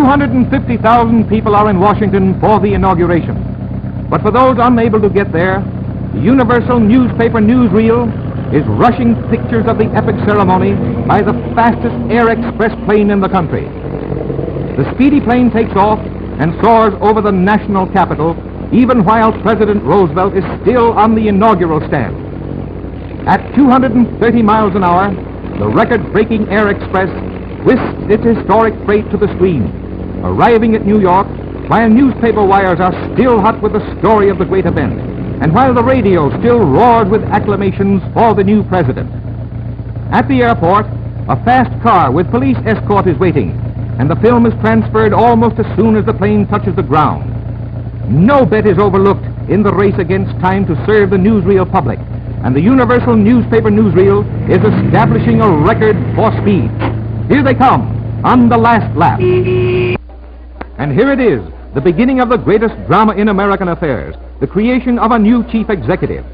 250,000 people are in Washington for the inauguration. But for those unable to get there, the Universal Newspaper newsreel is rushing pictures of the epic ceremony by the fastest air express plane in the country. The speedy plane takes off and soars over the national capital, even while President Roosevelt is still on the inaugural stand. At 230 miles an hour, the record-breaking air express whisks its historic freight to the screen, arriving at New York while newspaper wires are still hot with the story of the great event, and while the radio still roars with acclamations for the new president. At the airport, a fast car with police escort is waiting, and the film is transferred almost as soon as the plane touches the ground. No bet is overlooked in the race against time to serve the newsreel public, and the Universal Newspaper newsreel is establishing a record for speed. Here they come on the last lap. And here it is, the beginning of the greatest drama in American affairs, the creation of a new chief executive.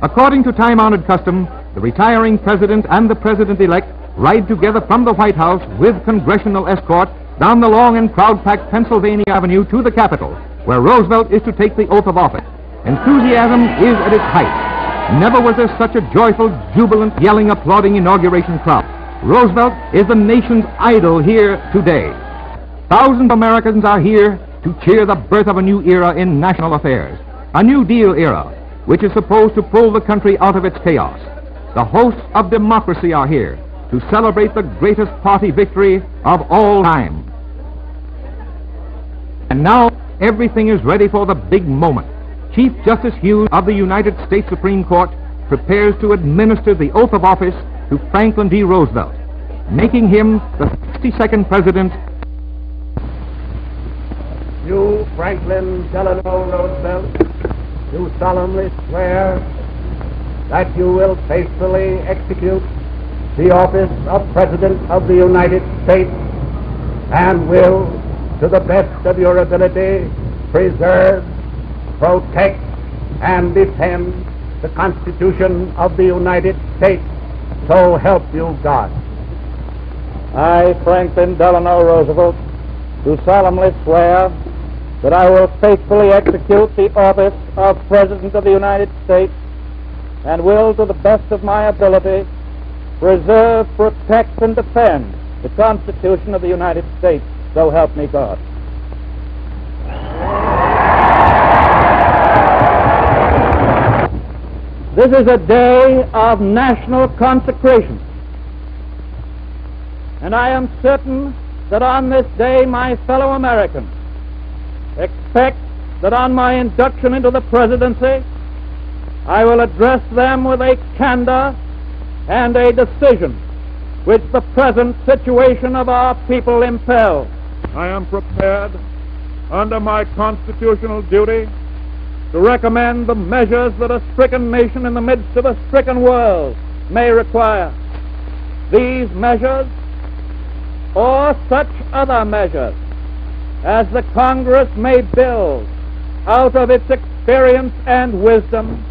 According to time-honored custom, the retiring president and the president-elect ride together from the White House with congressional escort down the long and crowd-packed Pennsylvania Avenue to the Capitol, where Roosevelt is to take the oath of office. Enthusiasm is at its height. Never was there such a joyful, jubilant, yelling, applauding inauguration crowd. Roosevelt is the nation's idol here today. Thousands of Americans are here to cheer the birth of a new era in national affairs, a New Deal era, which is supposed to pull the country out of its chaos. The hosts of democracy are here to celebrate the greatest party victory of all time. And now everything is ready for the big moment. Chief Justice Hughes of the United States Supreme Court prepares to administer the oath of office to Franklin D. Roosevelt, making him the 62nd president. You, Franklin Delano Roosevelt, do solemnly swear that you will faithfully execute the office of President of the United States and will, to the best of your ability, preserve, protect, and defend the Constitution of the United States. So help you God. I, Franklin Delano Roosevelt, do solemnly swear that I will faithfully execute the office of President of the United States and will, to the best of my ability, preserve, protect, and defend the Constitution of the United States. So help me God. This is a day of national consecration, and I am certain that on this day my fellow Americans expect that on my induction into the presidency I will address them with a candor and a decision which the present situation of our people impels. I am prepared, under my constitutional duty, to recommend the measures that a stricken nation in the midst of a stricken world may require. These measures, or such other measures as the Congress may build out of its experience and wisdom,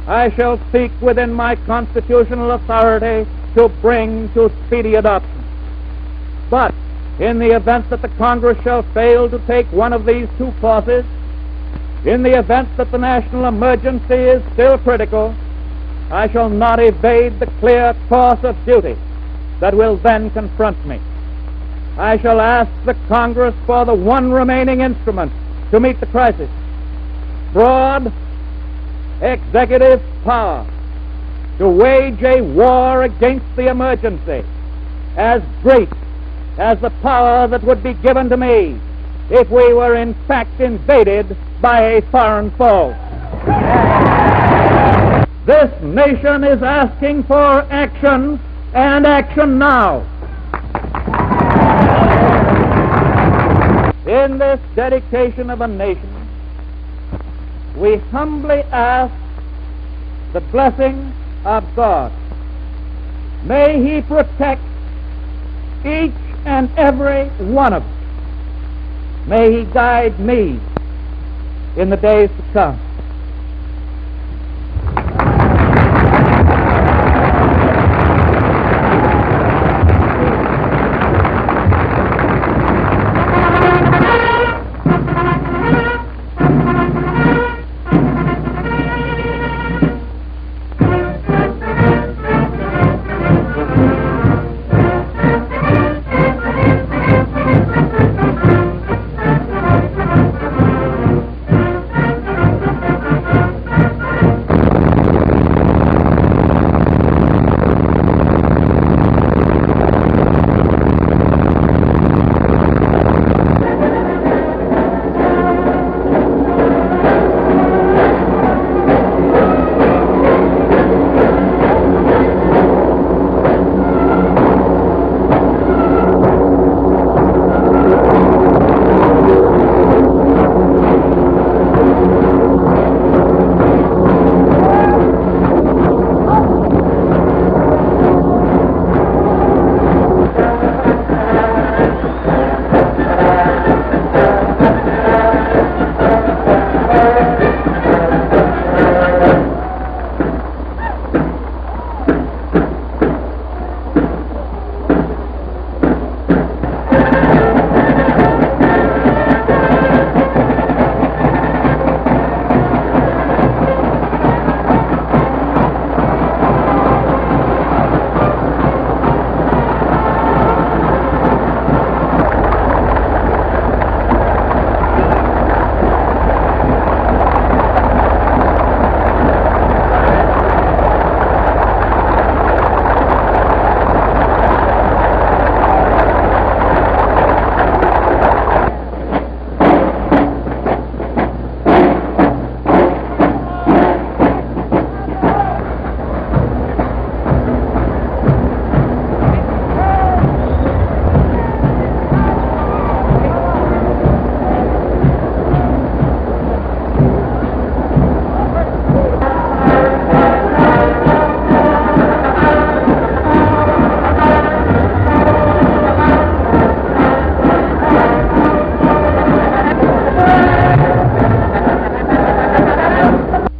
I shall seek within my constitutional authority to bring to speedy adoption. But in the event that the Congress shall fail to take one of these two courses, in the event that the national emergency is still critical, I shall not evade the clear course of duty that will then confront me. I shall ask the Congress for the one remaining instrument to meet the crisis: broad executive power to wage a war against the emergency as great as the power that would be given to me if we were in fact invaded by a foreign foe. This nation is asking for action, and action now. In this dedication of a nation, we humbly ask the blessing of God. May He protect each and every one of us. May He guide me in the days to come.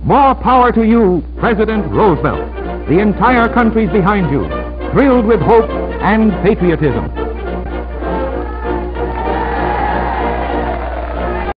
More power to you, President Roosevelt. The entire country's behind you, thrilled with hope and patriotism.